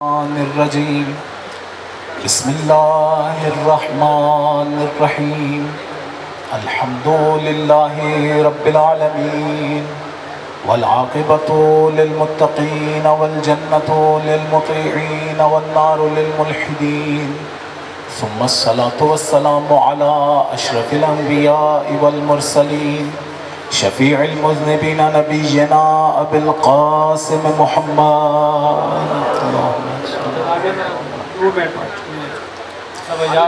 الرجيم بسم الله الرحمن الرحيم الحمد لله رب العالمين والعاقبة للمتقين والجنة للمطيعين والنار للملحدين ثم الصلاة والسلام على أشرف الأنبياء والمرسلين شفيع المذنبين نبينا أبي القاسم محمد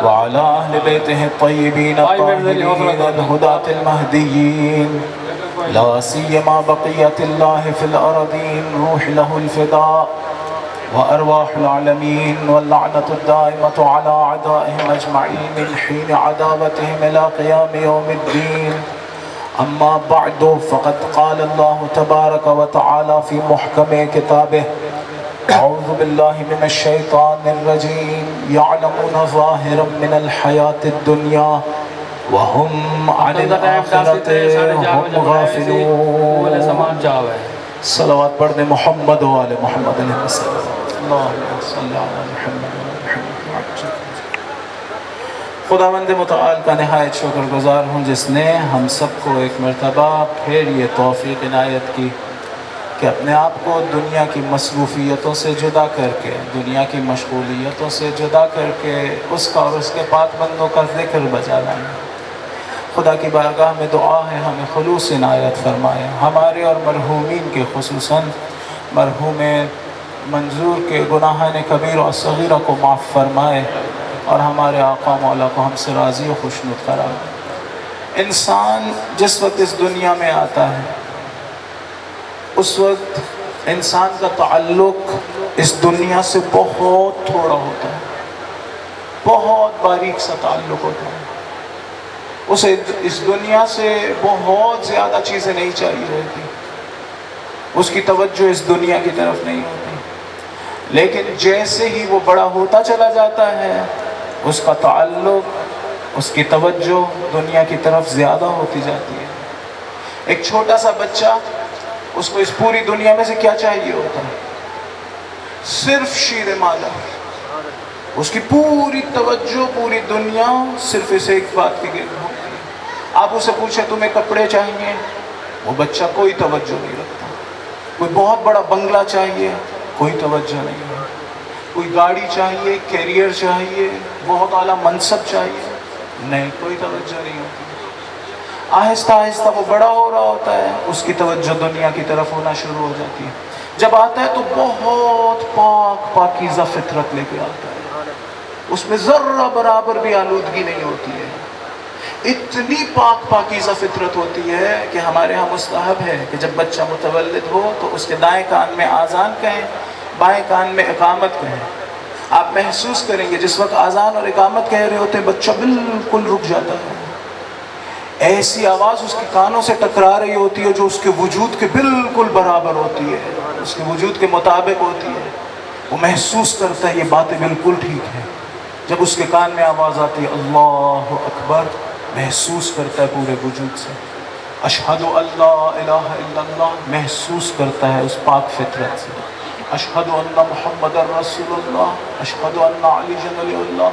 وعلى أهل بيته الطيبين الطاهرين الهداة المهديين لا سيما بقية الله في الأرضين روح له الفداء وأرواح العالمين واللعنة الدائمة على أعدائهم أجمعين من حين عداوتهم إلى قيام يوم الدين. أما بعد فقد قال الله تبارك وتعالى في محكم كتابه أعوذ بالله من الشيطان الرجيم يعلمون ظاهرا من الحياة الدنيا وهم عن الآخرة هم غافلون. صلوات پڑھنے محمد و آل محمد علیہ السلام. اللہم صلی علی محمد و آل محمد. خداوند متعال کا نہایت شکر گزار ہوں جس نے ہم سب کو ایک مرتبہ پھر یہ توفیق عنایت کی کہ اپنے آپ کو دنیا کی مصروفیتوں سے جدا کر کے، دنیا کی مشغولیتوں سے جدا کر کے اس کا اور اس کے پاک بندوں کا ذکر بجا لائیں. خدا کی بارگاہ میں دعا ہے ہمیں خلوص عنایت فرمائے، ہمارے اور مرحومین کے خصوصاً مرحوم منظور کے گناہان کبیر و صغیرہ کو معاف فرمائے اور ہمارے آقا مولا کو ہم سے راضی و خوشنود کرائے. انسان جس وقت اس دنیا میں آتا ہے اس وقت انسان کا تعلق اس دنیا سے بہت تھوڑا ہوتا ہے، بہت باریک سا تعلق ہوتا ہے. اسے اس دنیا سے بہت زیادہ چیزیں نہیں چاہیے ہوتی، اس کی توجہ اس دنیا کی طرف نہیں ہوتی. لیکن جیسے ہی وہ بڑا ہوتا چلا جاتا ہے اس کا تعلق، اس کی توجہ دنیا کی طرف زیادہ ہوتی جاتی ہے. ایک چھوٹا سا بچہ، اس کو اس پوری دنیا میں سے کیا چاہیے ہوتا ہے؟ صرف شیر مادہ. اس کی پوری توجہ، پوری دنیا صرف اس ایک بات کی گرد ہوتی ہے. آپ اسے پوچھیں تمہیں کپڑے چاہیے، وہ بچہ کوئی توجہ نہیں رکھتا. کوئی بہت بڑا بنگلہ چاہیے، کوئی توجہ نہیں ہے. کوئی گاڑی چاہیے، کیریئر چاہیے، بہت اعلیٰ منصب چاہیے، نہیں، کوئی توجہ نہیں ہوتی. آہستہ آہستہ وہ بڑا ہو رہا ہوتا ہے، اس کی توجہ دنیا کی طرف ہونا شروع ہو جاتی ہے. جب آتا ہے تو بہت پاکیزہ فطرت لے کے آتا ہے، اس میں ذرہ برابر بھی آلودگی نہیں ہوتی ہے. اتنی پاکیزہ فطرت ہوتی ہے کہ ہمارے ہاں مستحب ہے کہ جب بچہ متولد ہو تو اس کے دائیں کان میں آذان کہیں، بائیں کان میں اقامت کہیں. آپ محسوس کریں گے جس وقت آذان اور اقامت کہہ رہے ہوتے ہیں بچہ بالکل رک جاتا ہے. ایسی آواز اس کے کانوں سے ٹکرا رہی ہوتی ہے جو اس کے وجود کے بالکل برابر ہوتی ہے، اس کے وجود کے مطابق ہوتی ہے. وہ محسوس کرتا ہے یہ باتیں بالکل ٹھیک ہیں. جب اس کے کان میں آواز آتی ہے اللہ اکبر، محسوس کرتا ہے پورے وجود سے اشہد ان لا الہ الا اللہ، محسوس کرتا ہے اس پاک فطرت سے اشہد ان محمد رسول اللہ، اشہد ان علی ولی اللہ.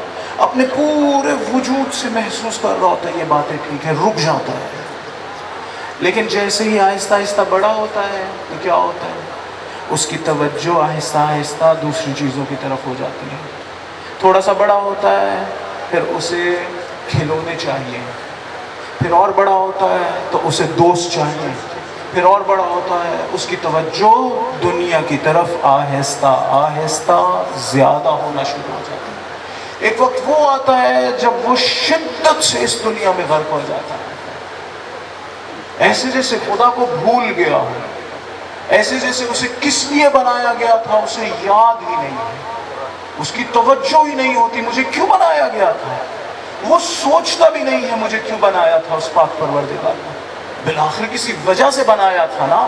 اپنے پورے وجود سے محسوس کر رہا ہوتا ہے یہ باتیں ٹھیک ہیں، رک جاتا ہے. لیکن جیسے ہی آہستہ آہستہ بڑا ہوتا ہے تو کیا ہوتا ہے؟ اس کی توجہ آہستہ آہستہ دوسری چیزوں کی طرف ہو جاتی ہے. تھوڑا سا بڑا ہوتا ہے پھر اسے کھلونے چاہیے، پھر اور بڑا ہوتا ہے تو اسے دوست چاہیے، پھر اور بڑا ہوتا ہے اس کی توجہ دنیا کی طرف آہستہ آہستہ زیادہ ہونا شروع ہو جاتی ہے. ایک وقت وہ آتا ہے جب وہ شدت سے اس دنیا میں غرق ہو جاتا ہے، ایسے جیسے خدا کو بھول گیا ہو، ایسے جیسے اسے کس لیے بنایا گیا تھا اسے یاد ہی نہیں ہے، اس کی توجہ ہی نہیں ہوتی مجھے کیوں بنایا گیا تھا. وہ سوچتا بھی نہیں ہے مجھے کیوں بنایا تھا اس پاک پروردگار نے. بالآخر کسی وجہ سے بنایا تھا نا،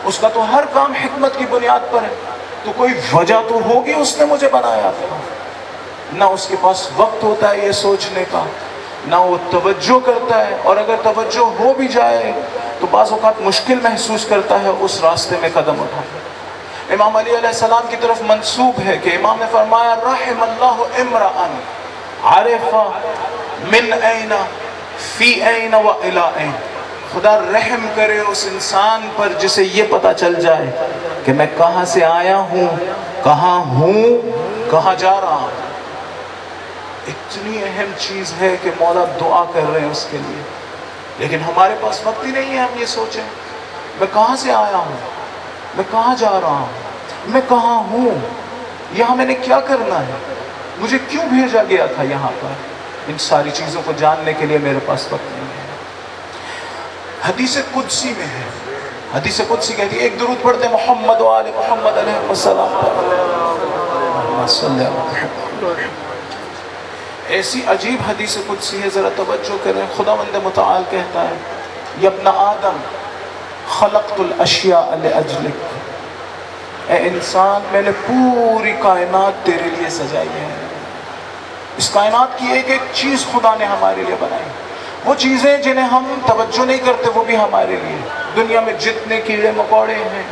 اس کا تو ہر کام حکمت کی بنیاد پر ہے، تو کوئی وجہ تو ہوگی اس نے مجھے بنایا تھا. نہ اس کے پاس وقت ہوتا ہے یہ سوچنے کا، نہ وہ توجہ کرتا ہے، اور اگر توجہ ہو بھی جائے تو بعض اوقات مشکل محسوس کرتا ہے اس راستے میں قدم اٹھانا. امام علی علیہ السلام کی طرف منسوب ہے کہ امام نے فرمایا رحم اللہ امرأن عرف من این فی این و الی این، خدا رحم کرے اس انسان پر جسے یہ پتا چل جائے کہ میں کہاں سے آیا ہوں، کہاں جا رہا ہوں۔ اتنی اہم چیز ہے کہ مولا دعا کر رہے ہیں اس کے لیے، لیکن ہمارے پاس وقت ہی نہیں ہے ہم یہ سوچیں میں کہاں سے آیا ہوں، میں کہاں جا رہا ہوں، میں کہاں ہوں، یہاں میں نے کیا کرنا ہے، مجھے کیوں بھیجا گیا تھا یہاں پر۔ ان ساری چیزوں کو جاننے کے لیے میرے پاس وقت نہیں ہے۔ حدیث قدسی میں ہے، حدیث قدسی کہتی ہے، ایک درود پڑھتے ہیں محمد و آل محمد علیہ السلام پر۔ ایسی عجیب حدیث قدسی ہے، ذرا توجہ کریں۔ خداوند متعال کہتا ہے یا ابن آدم خلقت الاشیاء لاجلک، اے انسان میں نے پوری کائنات تیرے لیے سجائی ہے۔ اس کائنات کی ایک ایک چیز خدا نے ہمارے لیے بنائی، وہ چیزیں جنہیں ہم توجہ نہیں کرتے وہ بھی ہمارے لیے۔ دنیا میں جتنے کیڑے مکوڑے ہیں،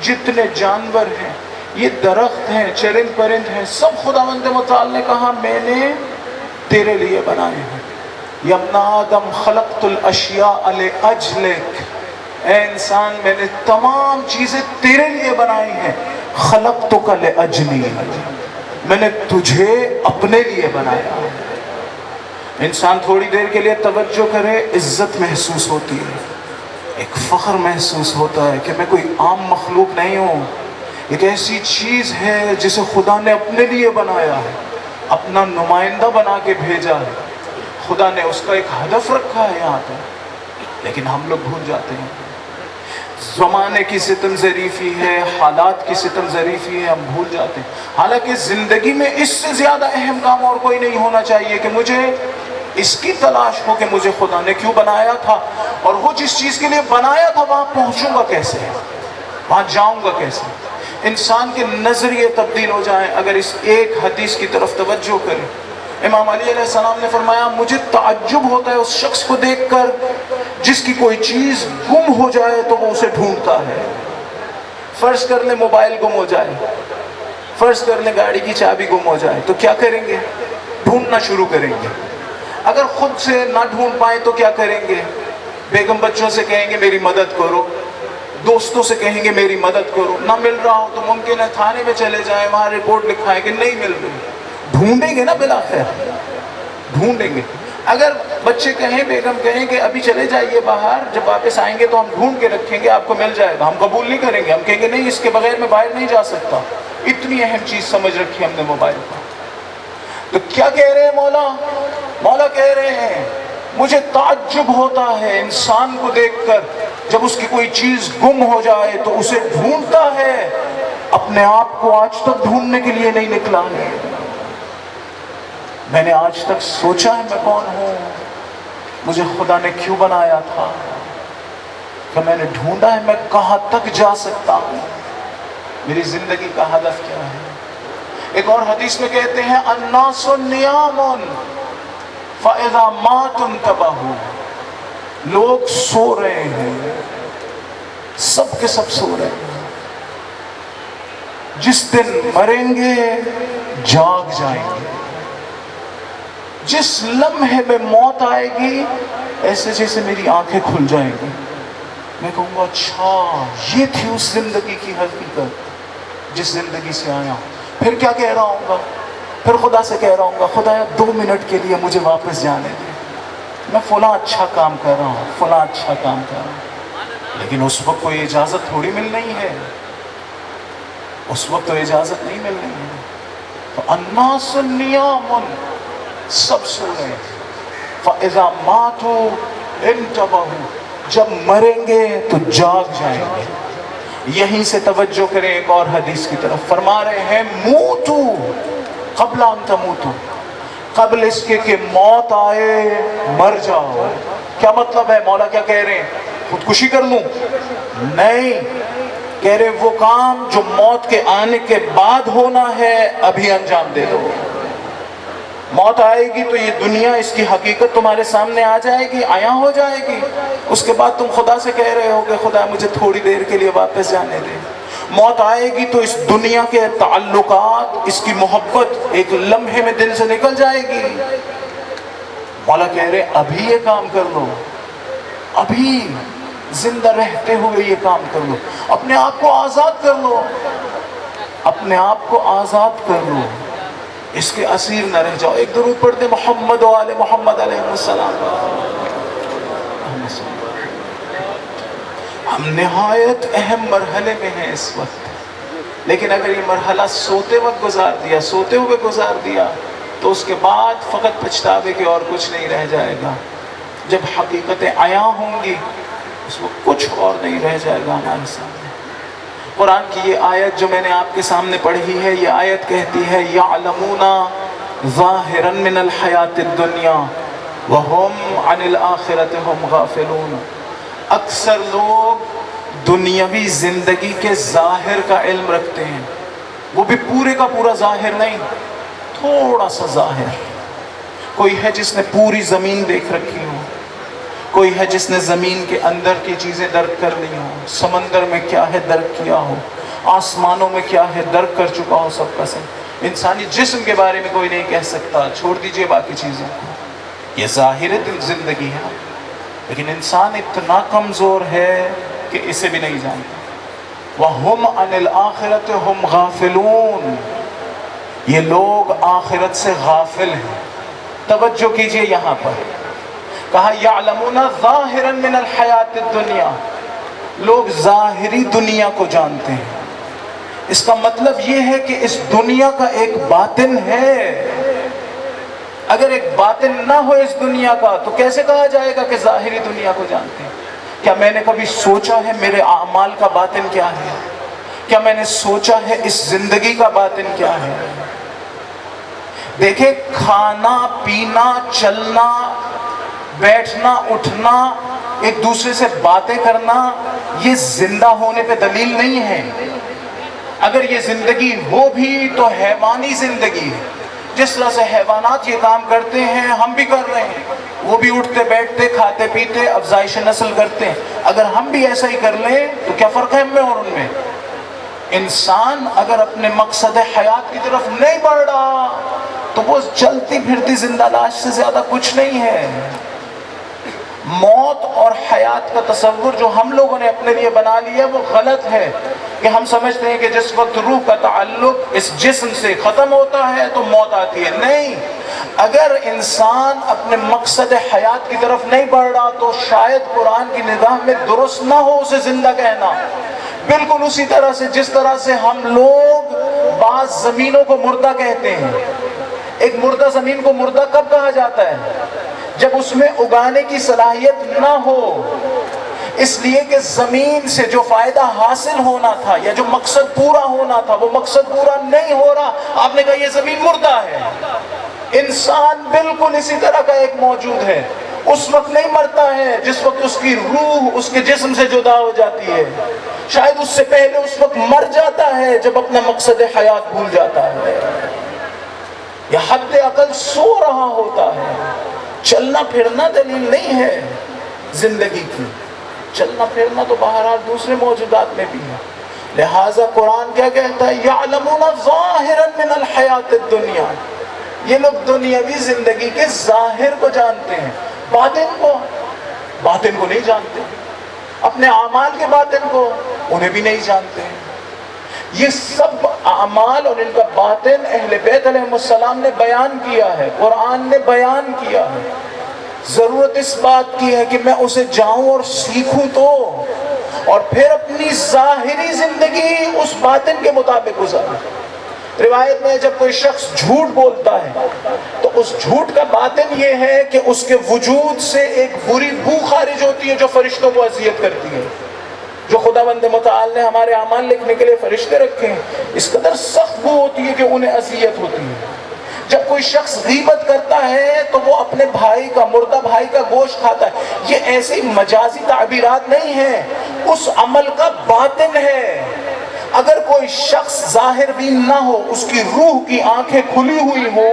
جتنے جانور ہیں، یہ درخت ہیں، چرند پرند ہیں، سب خداوند متعال نے کہا میں نے تیرے لیے بنائے ہیں۔ یا ابن آدم خلقت الاشیاء لاجلک، اے انسان میں نے تمام چیزیں تیرے لیے بنائی ہیں۔ خلقتک لاجلی، میں نے تجھے اپنے لیے بنایا۔ انسان تھوڑی دیر کے لیے توجہ کرے، عزت محسوس ہوتی ہے، ایک فخر محسوس ہوتا ہے کہ میں کوئی عام مخلوق نہیں ہوں، ایک ایسی چیز ہے جسے خدا نے اپنے لیے بنایا ہے، اپنا نمائندہ بنا کے بھیجا ہے، خدا نے اس کا ایک ہدف رکھا ہے یہاں پر، لیکن ہم لوگ بھول جاتے ہیں۔ زمانے کی ستم ظریفی ہے، حالات کی ستم ظریفی ہے، ہم بھول جاتے ہیں۔ حالانکہ زندگی میں اس سے زیادہ اہم کام اور کوئی نہیں ہونا چاہیے کہ مجھے اس کی تلاش ہو کہ مجھے خدا نے کیوں بنایا تھا، اور وہ جس چیز کے لیے بنایا تھا وہاں پہنچوں گا کیسے، وہاں جاؤں گا کیسے۔ انسان کے نظریے تبدیل ہو جائیں اگر اس ایک حدیث کی طرف توجہ کریں۔ امام علی علیہ السلام نے فرمایا مجھے تعجب ہوتا ہے اس شخص کو دیکھ کر جس کی کوئی چیز گم ہو جائے تو وہ اسے ڈھونڈتا ہے۔ فرض کر لیں موبائل گم ہو جائے، فرض کر لیں گاڑی کی چابی گم ہو جائے تو کیا کریں گے؟ ڈھونڈنا شروع کریں گے۔ اگر خود سے نہ ڈھونڈ پائیں تو کیا کریں گے؟ بیگم بچوں سے کہیں گے میری مدد کرو، دوستوں سے کہیں گے میری مدد کرو، نہ مل رہا ہو تو ممکن ہے تھانے میں چلے جائیں، وہاں رپورٹ لکھائیں کہ نہیں مل رہی، ڈھونڈیں گے نا بالآخر، ڈھونڈیں گے۔ اگر بچے کہیں، بیگم کہیں کہ ابھی چلے جائیے باہر، جب واپس آئیں گے تو ہم ڈھونڈ کے رکھیں گے، آپ کو مل جائے گا، ہم قبول نہیں کریں گے، ہم کہیں گے نہیں اس کے بغیر میں باہر نہیں جا سکتا۔ اتنی اہم چیز سمجھ رکھی ہم نے موبائل کو۔ تو کیا کہہ رہے ہیں مولا؟ مولا کہہ رہے ہیں مجھے تعجب ہوتا ہے انسان کو دیکھ کر جب اس کی کوئی چیز گم ہو جائے تو اسے ڈھونڈتا ہے، اپنے آپ کو آج تک ڈھونڈنے کے لیے نہیں نکلا ہے۔ میں نے آج تک سوچا ہے میں کون ہوں، مجھے خدا نے کیوں بنایا تھا، کہ میں نے ڈھونڈا ہے میں کہاں تک جا سکتا ہوں، میری زندگی کا ہدف کیا ہے۔ ایک اور حدیث میں کہتے ہیں الناس نیام فاذا ماتوا انتبہوا، لوگ سو رہے ہیں، سب کے سب سو رہے ہیں، جس دن مریں گے جاگ جائیں گے، جس لمحے میں موت آئے گی ایسے جیسے میری آنکھیں کھل جائیں گی، میں کہوں گا اچھا یہ تھی اس زندگی کی حقیقت جس زندگی سے آیا ہوں۔ پھر کیا کہہ رہا ہوں گا؟ پھر خدا سے کہہ رہا ہوں گا خدایا 2 منٹ کے لیے مجھے واپس جانے دے، میں فلاں اچھا کام کر رہا ہوں، فلاں اچھا کام کر رہا ہوں۔ لیکن اس وقت کوئی اجازت تھوڑی مل رہی ہے، اس وقت تو اجازت نہیں مل رہی ہے۔ تو الناس نیام، سب سو رہے ہیں، فاذا ماتوا انتبہوا، جب مریں گے تو جاگ جائیں گے۔ یہیں سے توجہ کریں ایک اور حدیث کی طرف، فرما رہے ہیں موتو قبل ان تموتوا، قبل اس کے کہ موت آئے مر جاؤ۔ کیا مطلب ہے؟ مولا کیا کہہ رہے ہیں؟ خودکشی کر لوں؟ نہیں، کہہ رہے وہ کام جو موت کے آنے کے بعد ہونا ہے ابھی انجام دے دو۔ موت آئے گی تو یہ دنیا، اس کی حقیقت تمہارے سامنے آ جائے گی، عیاں ہو جائے گی، اس کے بعد تم خدا سے کہہ رہے ہو کہ خدا مجھے تھوڑی دیر کے لیے واپس جانے دے، موت آئے گی تو اس دنیا کے تعلقات، اس کی محبت ایک لمحے میں دل سے نکل جائے گی۔ مولا کہہ رہے ابھی یہ کام کر لو، ابھی زندہ رہتے ہوئے یہ کام کر لو، اپنے آپ کو آزاد کر لو، اپنے آپ کو آزاد کر لو، اس کے اسیر نہ رہ جاؤ۔ ایک درود پڑھتے محمد و آل محمد علیہ السلام۔ ہم نہایت اہم مرحلے میں ہیں اس وقت، لیکن اگر یہ مرحلہ سوتے وقت گزار دیا، سوتے ہوئے گزار دیا، تو اس کے بعد فقط پچھتاوے کے اور کچھ نہیں رہ جائے گا۔ جب حقیقتیں عیاں ہوں گی اس وقت کچھ اور نہیں رہ جائے گا ہمارے سامنے۔ قرآن کی یہ آیت جو میں نے آپ کے سامنے پڑھی ہے، یہ آیت کہتی ہے یعلمون ظاہرا من الحیات الدنیا وہم عن الآخرۃ ہم غافلون۔ اکثر لوگ دنیاوی زندگی کے ظاہر کا علم رکھتے ہیں، وہ بھی پورے کا پورا ظاہر نہیں، تھوڑا سا ظاہر۔ کوئی ہے جس نے پوری زمین دیکھ رکھی ہو، کوئی ہے جس نے زمین کے اندر کی چیزیں درک کر لی ہوں، سمندر میں کیا ہے درک کیا ہو، آسمانوں میں کیا ہے درک کر چکا ہو سب کا سب۔ انسانی جسم کے بارے میں کوئی نہیں کہہ سکتا، چھوڑ دیجئے باقی چیزیں، یہ ظاہر زندگی ہے، لیکن انسان اتنا کمزور ہے کہ اسے بھی نہیں جانتا۔ وَهُمْ عَنِ الْآخِرَةِ هُمْ غَافِلُونَ، یہ لوگ آخرت سے غافل ہیں۔ توجہ کیجئے یہاں پر کہا یعلمون ظاہرا من الحیات الدنیا، لوگ ظاہری دنیا کو جانتے ہیں۔ اس کا مطلب یہ ہے کہ اس دنیا کا ایک باطن ہے۔ اگر ایک باطن نہ ہو اس دنیا کا تو کیسے کہا جائے گا کہ ظاہری دنیا کو جانتے ہیں؟ کیا میں نے کبھی سوچا ہے میرے اعمال کا باطن کیا ہے؟ کیا میں نے سوچا ہے اس زندگی کا باطن کیا ہے؟ دیکھیں، کھانا پینا چلنا بیٹھنا اٹھنا ایک دوسرے سے باتیں کرنا یہ زندہ ہونے پہ دلیل نہیں ہے۔ اگر یہ زندگی ہو بھی تو حیوانی زندگی ہے۔ جس طرح سے حیوانات یہ کام کرتے ہیں ہم بھی کر رہے ہیں، وہ بھی اٹھتے بیٹھتے کھاتے پیتے افزائش نسل کرتے ہیں۔ اگر ہم بھی ایسا ہی کر لیں تو کیا فرق ہے ہم میں اور ان میں؟ انسان اگر اپنے مقصد حیات کی طرف نہیں بڑھ رہا تو وہ چلتی پھرتی زندہ لاش سے زیادہ کچھ نہیں ہے۔ موت اور حیات کا تصور جو ہم لوگوں نے اپنے لیے بنا لیا وہ غلط ہے، کہ ہم سمجھتے ہیں کہ جس وقت روح کا تعلق اس جسم سے ختم ہوتا ہے تو موت آتی ہے۔ نہیں، اگر انسان اپنے مقصد حیات کی طرف نہیں بڑھ رہا تو شاید قرآن کی نگاہ میں درست نہ ہو اسے زندہ کہنا۔ بالکل اسی طرح سے جس طرح سے ہم لوگ بعض زمینوں کو مردہ کہتے ہیں۔ ایک مردہ زمین کو مردہ کب کہا جاتا ہے؟ جب اس میں اگانے کی صلاحیت نہ ہو، اس لیے کہ زمین سے جو فائدہ حاصل ہونا تھا یا جو مقصد پورا ہونا تھا وہ مقصد پورا نہیں ہو رہا، آپ نے کہا یہ زمین مردہ ہے۔ انسان بالکل اسی طرح کا ایک موجود ہے، اس وقت نہیں مرتا ہے جس وقت اس کی روح اس کے جسم سے جدا ہو جاتی ہے، شاید اس سے پہلے اس وقت مر جاتا ہے جب اپنا مقصد حیات بھول جاتا ہے، یا حد اقل سو رہا ہوتا ہے۔ چلنا پھرنا دلیل نہیں ہے زندگی کی، چلنا پھرنا تو بہرحال دوسرے موجودات میں بھی ہے۔ لہٰذا قرآن کیا کہتا ہے؟ یعلمون ظاہرا من الحیات الدنیا، یہ لوگ دنیاوی زندگی کے ظاہر کو جانتے ہیں، باطن کو نہیں جانتے، اپنے اعمال کے باطن کو انہیں بھی نہیں جانتے۔ یہ سب اعمال اور ان کا باطن اہل بیت علیہ السلام نے بیان کیا ہے، قرآن نے بیان کیا ہے۔ ضرورت اس بات کی ہے کہ میں اسے جاؤں اور سیکھوں تو، اور پھر اپنی ظاہری زندگی اس باطن کے مطابق گزاروں۔ روایت میں جب کوئی شخص جھوٹ بولتا ہے تو اس جھوٹ کا باطن یہ ہے کہ اس کے وجود سے ایک بری بو خارج ہوتی ہے جو فرشتوں کو اذیت کرتی ہے۔ جو خداوند متعال نے ہمارے اعمال لکھنے کے لیے فرشتے رکھے ہیں، اس قدر سخت بو ہوتی ہے کہ انہیں اذیت ہوتی ہے۔ جب کوئی شخص غیبت کرتا ہے تو وہ اپنے بھائی کا، مردہ بھائی کا گوشت کھاتا ہے۔ یہ ایسی مجازی تعبیرات نہیں ہیں، اس عمل کا باطن ہے۔ اگر کوئی شخص ظاہر بین نہ ہو، اس کی روح کی آنکھیں کھلی ہوئی ہو،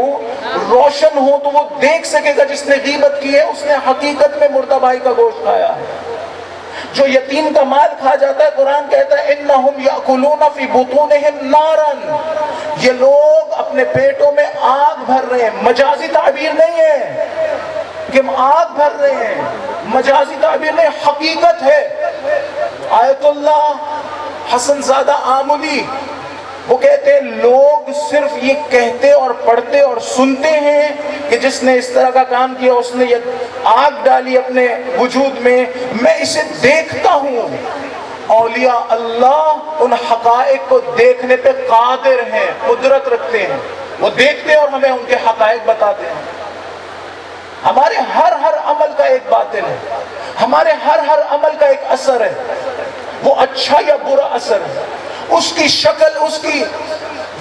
روشن ہو، تو وہ دیکھ سکے گا جس نے غیبت کی ہے اس نے حقیقت میں مردہ بھائی کا گوشت کھایا ہے۔ جو یتیم کا مال کھا جاتا ہے، قرآن کہتا ہے انہم یاکلون فی بطونہم نارا، یہ لوگ اپنے پیٹوں میں آگ بھر رہے ہیں. مجازی تعبیر نہیں ہے کہ ہم آگ بھر رہے ہیں، مجازی تعبیر نہیں، حقیقت ہے. آیت اللہ حسن زادہ آملی وہ کہتے ہیں لوگ صرف یہ کہتے اور پڑھتے اور سنتے ہیں کہ جس نے اس طرح کا کام کیا اس نے یہ آگ ڈالی اپنے وجود میں. میں اسے دیکھتا ہوں. اولیاء اللہ ان حقائق کو دیکھنے پہ قادر ہیں، قدرت رکھتے ہیں. وہ دیکھتے اور ہمیں ان کے حقائق بتاتے ہیں. ہمارے ہر عمل کا ایک باطن ہے، ہمارے ہر عمل کا ایک اثر ہے. وہ اچھا یا برا اثر ہے، اس کی شکل، اس کی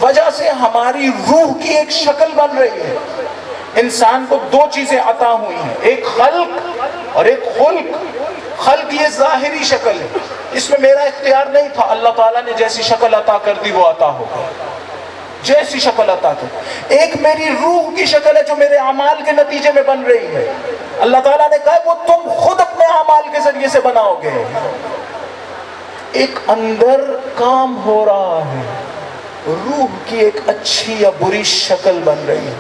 وجہ سے ہماری روح کی ایک شکل بن رہی ہے. انسان کو دو چیزیں عطا ہوئی ہیں، ایک خلق اور ایک خلق. خلق یہ ظاہری شکل ہے، اس میں میرا اختیار نہیں تھا. اللہ تعالیٰ نے جیسی شکل عطا کر دی وہ عطا ہو گئی، جیسی شکل عطا کر. ایک میری روح کی شکل ہے جو میرے اعمال کے نتیجے میں بن رہی ہے. اللہ تعالیٰ نے کہا وہ تم خود اپنے اعمال کے ذریعے سے بناؤ گے. ایک اندر کام ہو رہا ہے، روح کی ایک اچھی یا بری شکل بن رہی ہے.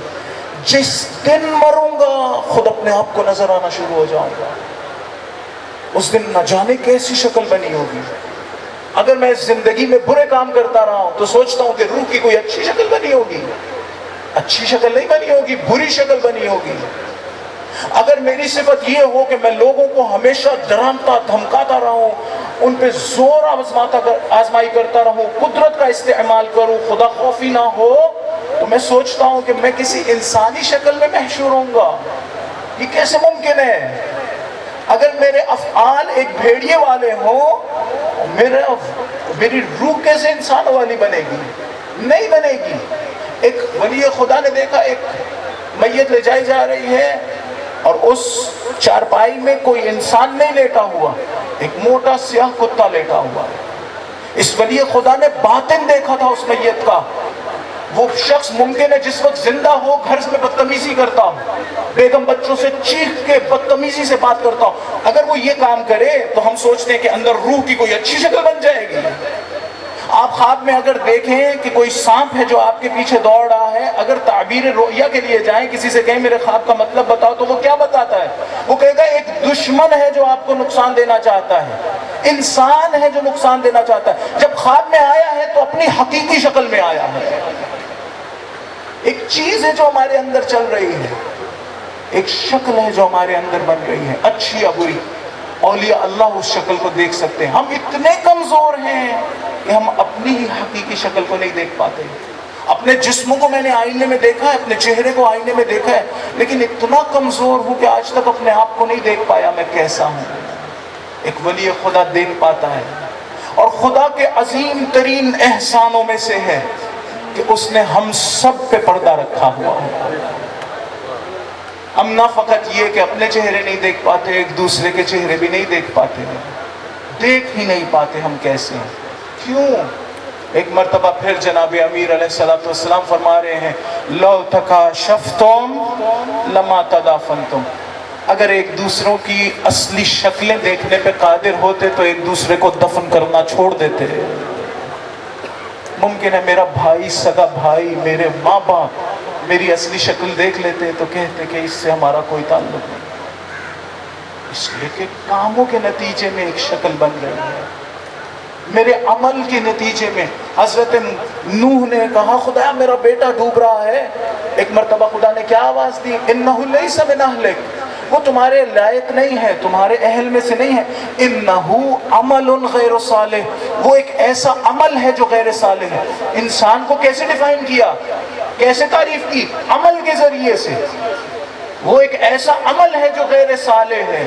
جس دن مروں گا خود اپنے آپ کو نظر آنا شروع ہو جاؤں گا. اس دن نہ جانے کیسی شکل بنی ہوگی. اگر میں اس زندگی میں برے کام کرتا رہا ہوں تو سوچتا ہوں کہ روح کی کوئی اچھی شکل بنی ہوگی. اچھی شکل نہیں بنی ہوگی، بری شکل بنی ہوگی. اگر میری صفت یہ ہو کہ میں لوگوں کو ہمیشہ ڈراتا دھمکاتا رہوں، ان پہ زور آزمائی کرتا رہوں، قدرت کا استعمال کروں، خدا خوفی نہ ہو، تو میں سوچتا ہوں کہ میں کسی انسانی شکل میں محشور ہوں گا. یہ کیسے ممکن ہے؟ اگر میرے افعال ایک بھیڑیے والے ہوں، میری روح کیسے انسان والی بنے گی؟ نہیں بنے گی. ایک ولی خدا نے دیکھا ایک میت لے جائی جا رہی ہے اور اس چارپائی میں کوئی انسان نہیں لیٹا ہوا، ایک موٹا سیاہ کتا لیٹا ہوا. اس ولی خدا نے باطن دیکھا تھا اس میت کا. وہ شخص ممکن ہے جس وقت زندہ ہو گھر میں بدتمیزی کرتا ہوں، بیگم بچوں سے چیخ کے بدتمیزی سے بات کرتا ہوں. اگر وہ یہ کام کرے تو ہم سوچتے ہیں کہ اندر روح کی کوئی اچھی شکل بن جائے گی. آپ خواب میں اگر دیکھیں کہ کوئی سانپ ہے جو آپ کے پیچھے دوڑ رہا ہے، اگر تعبیر رؤیا کے لیے جائیں، کسی سے کہیں میرے خواب کا مطلب بتاؤ، تو وہ کیا بتاتا ہے؟ وہ کہے گا ایک دشمن ہے جو آپ کو نقصان دینا چاہتا ہے، انسان ہے جو نقصان دینا چاہتا ہے. جب خواب میں آیا ہے تو اپنی حقیقی شکل میں آیا ہے. ایک چیز ہے جو ہمارے اندر چل رہی ہے، ایک شکل ہے جو ہمارے اندر بن رہی ہے، اچھی یا بری. اولیاء اللہ اس شکل کو دیکھ سکتے ہیں. ہم اتنے کمزور ہیں کہ ہم اپنی ہی حقیقی شکل کو نہیں دیکھ پاتے. اپنے جسموں کو میں نے آئینے میں دیکھا ہے، اپنے چہرے کو آئینے میں دیکھا ہے، لیکن اتنا کمزور ہوں کہ آج تک اپنے آپ کو نہیں دیکھ پایا میں کیسا ہوں. ایک ولی خدا دیکھ پاتا ہے، اور خدا کے عظیم ترین احسانوں میں سے ہے کہ اس نے ہم سب پہ پردہ رکھا ہوا ہے. ہم نہ فقط یہ کہ اپنے چہرے نہیں دیکھ پاتے، ایک دوسرے کے چہرے بھی نہیں دیکھ پاتے، دیکھ ہی نہیں پاتے ہم کیسے ہیں. کیوں؟ ایک مرتبہ پھر جناب امیر علیہ السلام فرما رہے ہیں لو تکاشفتم لما تدافنتم. اگر ایک دوسروں کی اصلی شکلیں دیکھنے پہ قادر ہوتے تو ایک دوسرے کو دفن کرنا چھوڑ دیتے. ممکن ہے میرا بھائی، سگا بھائی، میرے ماں باپ میری اصلی شکل دیکھ لیتے تو کہتے کہ اس سے ہمارا کوئی تعلق نہیں، اس لیے کہ کاموں کے نتیجے میں ایک شکل بن رہی ہے، میرے عمل کے نتیجے میں. حضرت نوح نے کہا خدا میرا بیٹا ڈوب رہا ہے. ایک مرتبہ خدا نے کیا آواز دی؟ انہ لیس من اہلک، وہ تمہارے لائق نہیں ہے، تمہارے اہل میں سے نہیں ہے. انہ عمل غیر صالح، وہ ایک ایسا عمل ہے جو غیر صالح ہے. انسان کو کیسے ڈیفائن کیا، کیسے تعریف کی؟ عمل کے ذریعے سے. وہ ایک ایسا عمل ہے جو غیر صالح ہے.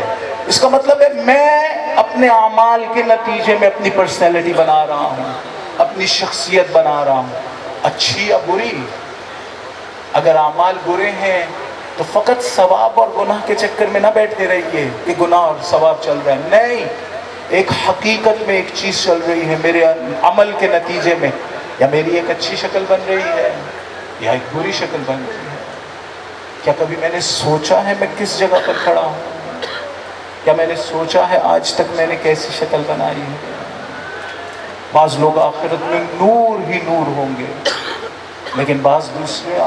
اس کا مطلب ہے میں اپنے اعمال کے نتیجے میں اپنی پرسنالٹی بنا رہا ہوں، اپنی شخصیت بنا رہا ہوں، اچھی یا بری. اگر اعمال برے ہیں تو فقط ثواب اور گناہ کے چکر میں نہ بیٹھے رہیے کہ گناہ اور ثواب چل رہا ہے. نہیں، ایک حقیقت میں ایک چیز چل رہی ہے میرے عمل کے نتیجے میں. یا میری ایک اچھی شکل بن رہی ہے یا ایک بری شکل بن رہی ہے. کیا کبھی میں نے سوچا ہے میں کس جگہ پر کھڑا ہوں؟ کیا میں نے سوچا ہے آج تک میں نے کیسی شکل بنائی ہے؟ بعض لوگ آخرت میں نور ہی نور ہوں گے، لیکن بعض دوسرے